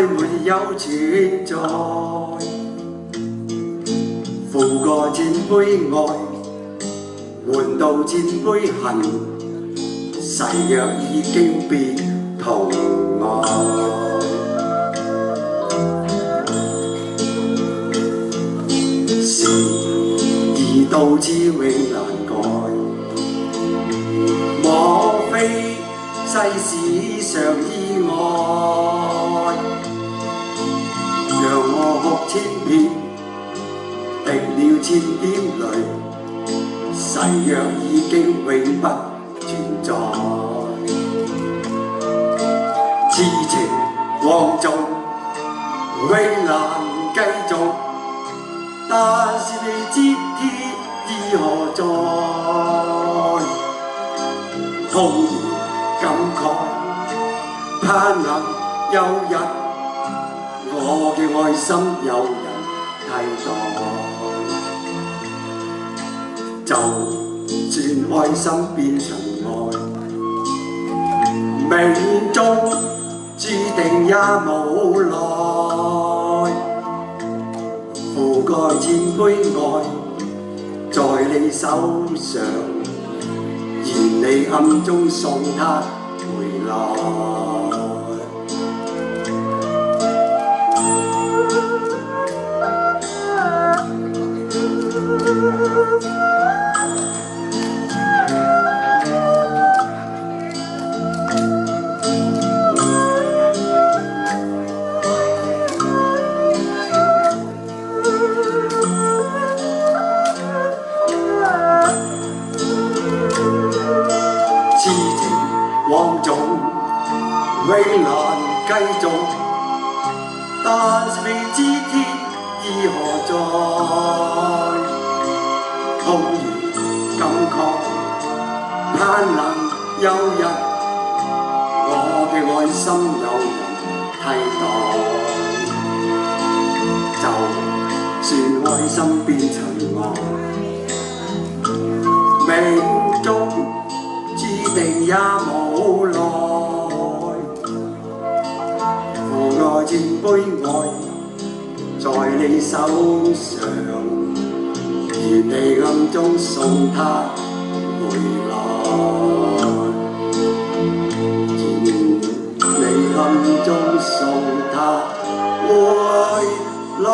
沒有存在，負過千杯愛，換到千杯恨，誓約已經別同愛。時已到此永難改，莫非世事常意外？讓我哭千遍，滴了千點淚，誓約已經永不存在。痴情枉縱，永難繼續，但是未知天意何在，空餘感慨，盼能有日我嘅愛心有人替代，就算愛心變塵埃，命中注定也無奈。負過千杯愛，在你手上，願你暗中送他回來。痴情枉縱，永難繼續，但是未知天意何在，空餘感慨，盼能有日我嘅愛心有人替代，就算愛心變塵埃，命中注定也無奈。負過千杯愛，在你手上，願你暗中送他回來，願你暗中送他回來。